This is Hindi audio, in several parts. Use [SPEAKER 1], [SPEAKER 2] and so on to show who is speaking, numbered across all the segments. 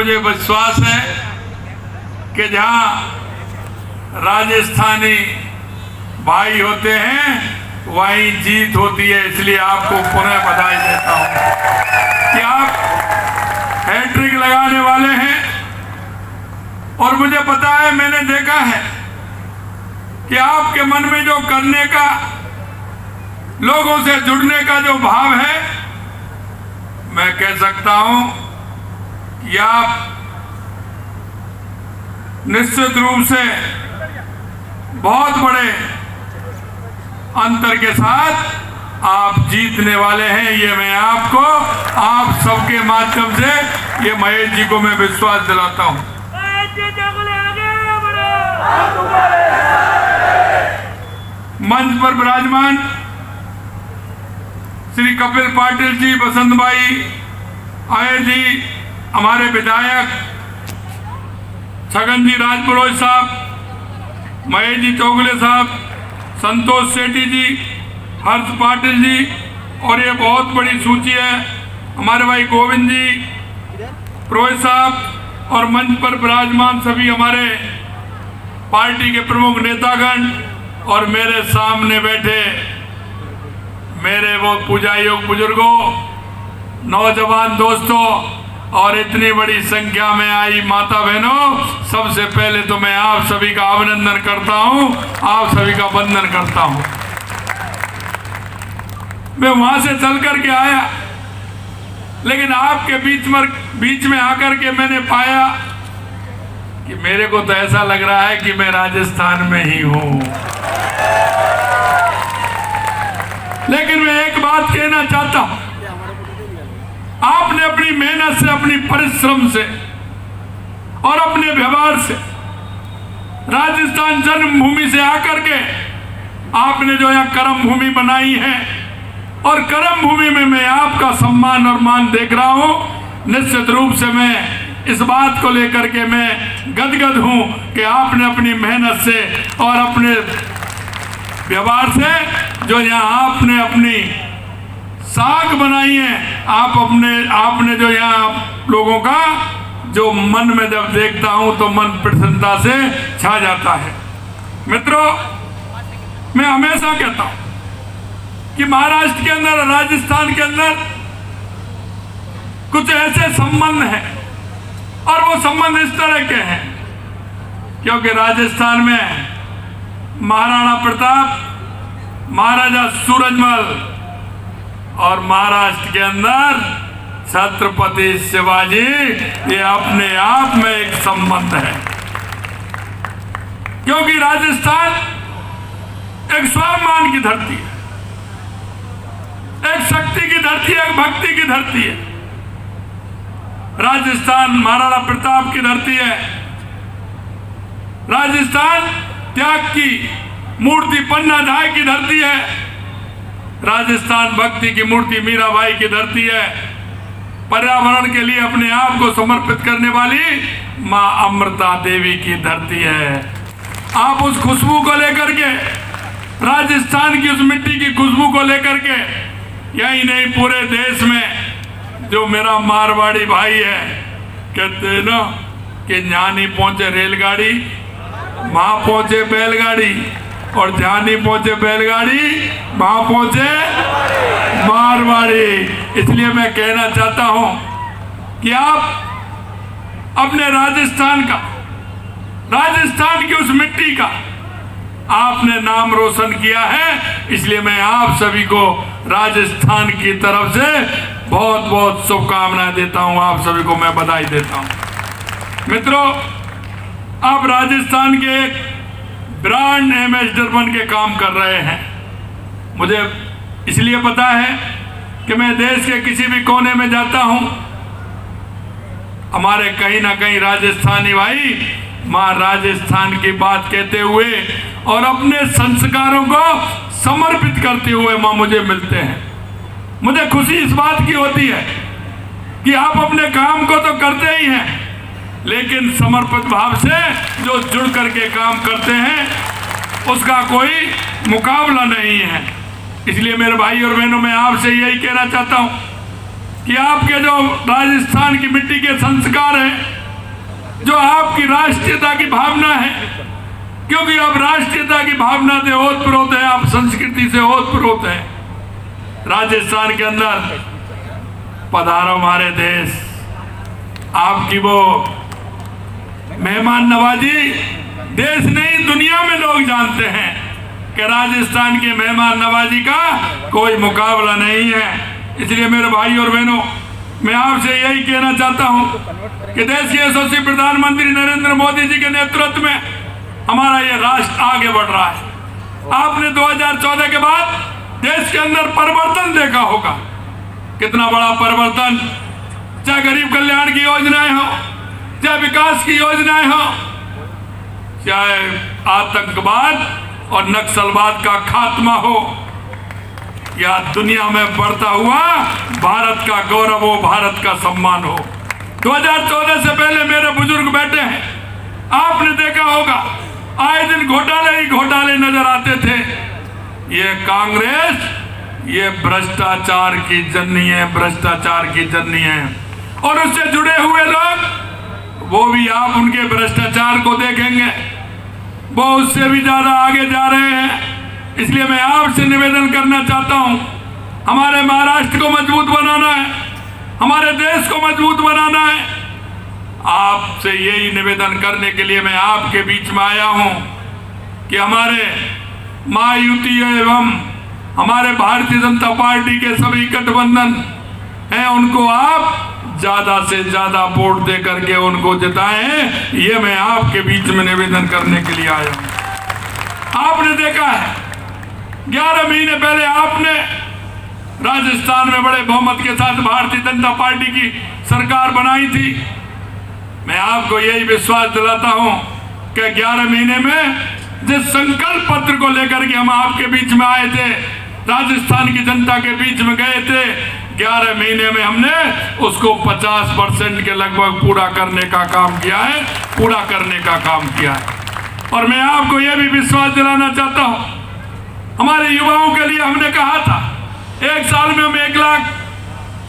[SPEAKER 1] मुझे विश्वास है कि जहाँ राजस्थानी भाई होते हैं वहीं जीत होती है। इसलिए आपको पुनः बधाई देता हूँ कि आप हैट्रिक लगाने वाले हैं। और मुझे पता है, मैंने देखा है कि आपके मन में जो करने का, लोगों से जुड़ने का जो भाव है, मैं कह सकता हूं कि आप निश्चित रूप से बहुत बड़े अंतर के साथ आप जीतने वाले हैं। ये मैं आपको, आप सबके माध्यम से, ये महेश जी को मैं विश्वास दिलाता हूं। मंच पर विराजमान श्री कपिल पाटिल जी, बसंत भाई आये जी, हमारे विधायक छगन जी राजपुरोहित साहब, महेश जी चौगले साहब, संतोष सेठी जी, हर्ष पाटिल जी, और ये बहुत बड़ी सूची है, हमारे भाई गोविंद जी, पुरोहित साहब, और मंच पर विराजमान सभी हमारे पार्टी के प्रमुख नेतागण, और मेरे सामने बैठे मेरे वो पूजायोग बुजुर्गों, नौजवान दोस्तों, और इतनी बड़ी संख्या में आई माता बहनों, सबसे पहले तो मैं आप सभी का अभिनंदन करता हूं, आप सभी का वंदन करता हूं। मैं वहां से चल करके आया, लेकिन आपके बीच में आकर के मैंने पाया कि मेरे को तो ऐसा लग रहा है कि मैं राजस्थान में ही हूं। लेकिन मैं एक बात कहना चाहता हूं, आपने अपनी मेहनत से, अपनी परिश्रम से और अपने व्यवहार से राजस्थान जन्मभूमि से आकर के आपने जो यहाँ कर्म भूमि बनाई है, और कर्म भूमि में मैं आपका सम्मान और मान देख रहा हूं। निश्चित रूप से मैं इस बात को लेकर के मैं गदगद हूं कि आपने अपनी मेहनत से और अपने व्यवहार से जो यहाँ आपने अपनी साख बनाई है, आपने जो यहाँ लोगों का जो मन में जब देखता हूं तो मन प्रसन्नता से छा जाता है। मित्रों, मैं हमेशा कहता हूं कि महाराष्ट्र के अंदर, राजस्थान के अंदर कुछ ऐसे संबंध हैं, और वो संबंध इस तरह के हैं क्योंकि राजस्थान में महाराणा प्रताप, महाराजा सूरजमल, और महाराष्ट्र के अंदर छत्रपति शिवाजी, ये अपने आप में एक संबंध है। क्योंकि राजस्थान एक स्वाभिमान की धरती है, एक शक्ति की धरती है, एक भक्ति की धरती है। राजस्थान महाराणा प्रताप की धरती है। राजस्थान त्याग की मूर्ति पन्ना धाय की धरती है। राजस्थान भक्ति की मूर्ति मीराबाई की धरती है। पर्यावरण के लिए अपने आप को समर्पित करने वाली मां अमृता देवी की धरती है। आप उस खुशबू को लेकर के, राजस्थान की उस मिट्टी की खुशबू को लेकर के, यही नहीं पूरे देश में जो मेरा मारवाड़ी भाई है, कहते हैं ना कि जहाँ नहीं पहुंचे रेलगाड़ी वहां पहुंचे बैलगाड़ी, और जहाँ नहीं पहुंचे बैलगाड़ी वहां पहुंचे मारवाड़ी। इसलिए मैं कहना चाहता हूं कि आप अपने राजस्थान का, राजस्थान की उस मिट्टी का आपने नाम रोशन किया है। इसलिए मैं आप सभी को राजस्थान की तरफ से बहुत बहुत शुभकामनाएं देता हूं, आप सभी को मैं बधाई देता हूं। मित्रों, आप राजस्थान के एक ब्रांड एम्बेसडर बन के काम कर रहे हैं। मुझे इसलिए पता है कि मैं देश के किसी भी कोने में जाता हूं, हमारे कहीं ना कहीं राजस्थानी भाई मां राजस्थान की बात कहते हुए और अपने संस्कारों को समर्पित करते हुए मां मुझे मिलते हैं। मुझे खुशी इस बात की होती है कि आप अपने काम को तो करते ही हैं, लेकिन समर्पित भाव से जो जुड़ करके काम करते हैं उसका कोई मुकाबला नहीं है। इसलिए मेरे भाई और बहनों, मैं आपसे यही कहना चाहता हूं कि आपके जो राजस्थान की मिट्टी के संस्कार हैं, जो आपकी राष्ट्रीयता की भावना है, क्योंकि आप राष्ट्रीयता की भावना से ओतप्रोत है, आप संस्कृति से ओतप्रोत है। राजस्थान के अंदर पधारो हमारे देश, आपकी वो मेहमान नवाजी देश नहीं दुनिया में लोग जानते हैं कि राजस्थान के मेहमान नवाजी का कोई मुकाबला नहीं है। इसलिए मेरे भाई और बहनों, मैं आपसे यही कहना चाहता हूं कि देश के यशस्वी प्रधानमंत्री नरेंद्र मोदी जी के नेतृत्व में हमारा ये राष्ट्र आगे बढ़ रहा है। आपने 2014 के बाद देश के अंदर परिवर्तन देखा होगा, कितना बड़ा परिवर्तन, चाहे गरीब कल्याण की योजनाएं हो, चाहे विकास की योजनाएं हो, चाहे आतंकवाद और नक्सलवाद का खात्मा हो, या दुनिया में बढ़ता हुआ भारत का गौरव हो, भारत का सम्मान हो। 2014 से पहले मेरे बुजुर्ग बैठे हैं, आपने देखा होगा आए दिन घोटाले ही घोटाले नजर आते थे। ये कांग्रेस ये भ्रष्टाचार की जननी है, भ्रष्टाचार की जननी है, और उससे जुड़े हुए लोग वो भी आप उनके भ्रष्टाचार को देखेंगे, वो उससे भी ज्यादा आगे जा रहे हैं। इसलिए मैं आपसे निवेदन करना चाहता हूं, हमारे महाराष्ट्र को मजबूत बनाना है, हमारे देश को मजबूत बनाना है। आपसे यही निवेदन करने के लिए मैं आपके बीच में आया हूं कि हमारे महायुति एवं हमारे भारतीय जनता पार्टी के सभी गठबंधन हैं, उनको आप ज्यादा से ज्यादा वोट दे करके उनको जिताएं। ये मैं आपके बीच में निवेदन करने के लिए आया हूं। आपने देखा है 11 महीने पहले आपने राजस्थान में बड़े बहुमत के साथ भारतीय जनता पार्टी की सरकार बनाई थी। मैं आपको यही विश्वास दिलाता हूं कि 11 महीने में जिस संकल्प पत्र को लेकर के हम आपके बीच में आए थे, राजस्थान की जनता के बीच में गए थे, 11 महीने में हमने उसको 50% के लगभग पूरा करने का काम किया है, पूरा करने का काम किया है। और मैं आपको यह भी विश्वास दिलाना चाहता हूं, हमारे युवाओं के लिए हमने कहा था 1 साल में हम 1 लाख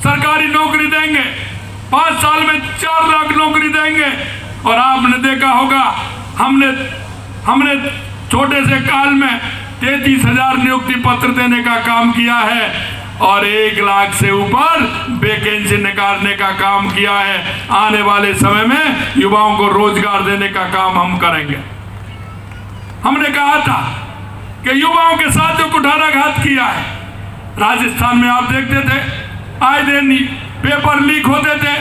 [SPEAKER 1] सरकारी नौकरी देंगे, 5 साल में 4 लाख नौकरी देंगे। और आपने देखा होगा हमने छोटे से काल में 33,000 नियुक्ति पत्र देने का काम किया है और 1 लाख से ऊपर वैकेंसी निकालने का काम किया है। आने वाले समय में युवाओं को रोजगार देने का काम हम करेंगे। हमने कहा था कि युवाओं के साथ जो कुठाराघात किया है, राजस्थान में आप देखते थे आए दिन पेपर लीक होते थे,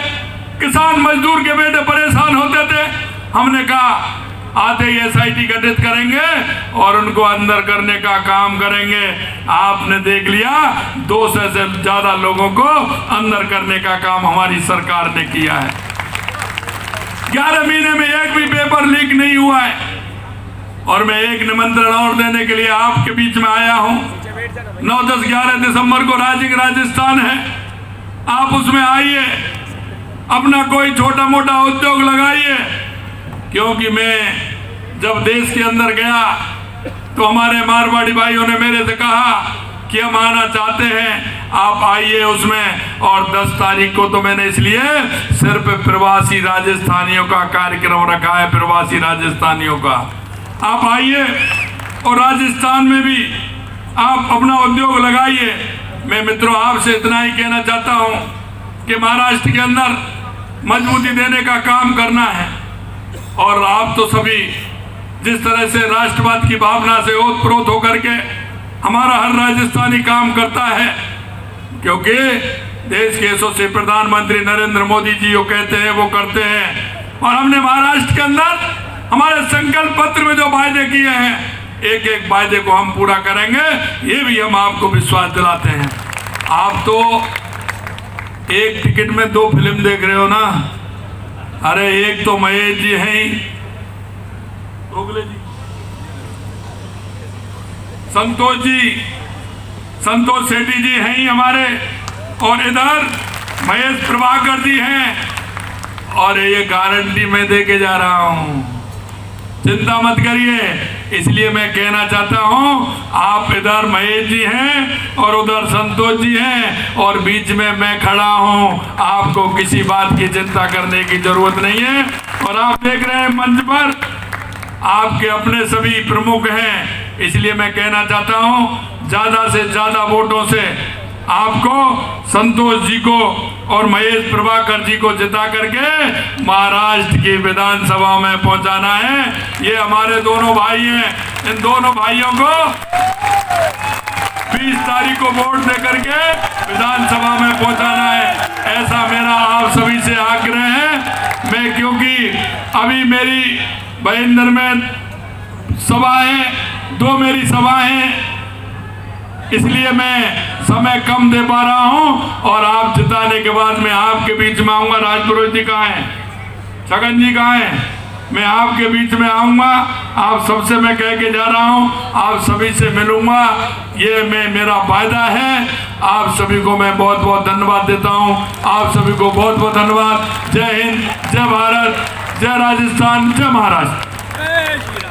[SPEAKER 1] किसान मजदूर के बेटे परेशान होते थे। हमने कहा आते ही SIT गठित करेंगे और उनको अंदर करने का काम करेंगे। आपने देख लिया 200 से ज्यादा लोगों को अंदर करने का काम हमारी सरकार ने किया है। 11 महीने में एक भी पेपर लीक नहीं हुआ है। और मैं एक निमंत्रण और देने के लिए आपके बीच में आया हूं। 9, 10, 11 दिसंबर को राजिंग राजस्थान है, आप उसमें आइए, अपना कोई छोटा मोटा उद्योग लगाइए। क्योंकि मैं जब देश के अंदर गया तो हमारे मारवाड़ी भाइयों ने मेरे से कहा कि हम आना चाहते हैं, आप आइए उसमें। और 10 तारीख को तो मैंने इसलिए सिर्फ प्रवासी राजस्थानियों का कार्यक्रम रखा है, प्रवासी राजस्थानियों का। आप आइए और राजस्थान में भी आप अपना उद्योग लगाइए। मैं मित्रों आपसे इतना ही कहना चाहता हूं कि महाराष्ट्र के अंदर मजबूती देने का काम करना है। और आप तो सभी जिस तरह से राष्ट्रवाद की भावना से ओतप्रोत होकर के हमारा हर राजस्थानी काम करता है, क्योंकि देश के यशस्वी प्रधानमंत्री नरेंद्र मोदी जी जो कहते हैं वो करते हैं। और हमने महाराष्ट्र के अंदर हमारे संकल्प पत्र में जो वायदे किए हैं, एक एक वायदे को हम पूरा करेंगे, ये भी हम आपको विश्वास दिलाते हैं। आप तो एक टिकट में 2 फिल्म देख रहे हो ना। अरे एक तो महेश जी हैं, जी संतोष सेठी जी हैं ही हमारे, और इधर महेश प्रभाकर जी हैं। और ये गारंटी मैं दे के जा रहा हूं, चिंता मत करिए। इसलिए मैं कहना चाहता हूं, आप इधर महेश जी हैं और उधर संतोष जी हैं और बीच में मैं खड़ा हूं। आपको किसी बात की चिंता करने की जरूरत नहीं है। और आप देख रहे हैं मंच पर आपके अपने सभी प्रमुख हैं, इसलिए मैं कहना चाहता हूं ज्यादा से ज्यादा वोटों से आपको संतोष जी को और महेश प्रभाकर जी को जिता करके महाराष्ट्र की विधानसभा में पहुंचाना है। ये हमारे दोनों भाई हैं, इन दोनों भाइयों को 20 तारीख को वोट दे करके विधानसभा में पहुंचाना है, ऐसा मेरा आप सभी से आग्रह है। मैं क्योंकि अभी मेरी महेंद्र में सभा है, 2 मेरी सभा है, इसलिए मैं समय कम दे पा रहा हूं और आप जिताने के बाद मैं आपके बीच में आऊंगा। राजपुरोहित जी कहाँ हैं, छगन जी कहाँ हैं, मैं आपके बीच में आऊंगा। आप सबसे मैं कह के जा रहा हूं, आप सभी से मिलूंगा, ये मेरा वायदा है। आप सभी को मैं बहुत बहुत धन्यवाद देता हूं। आप सभी को बहुत बहुत धन्यवाद। जय हिंद, जय भारत, जय राजस्थान, जय महाराष्ट्र।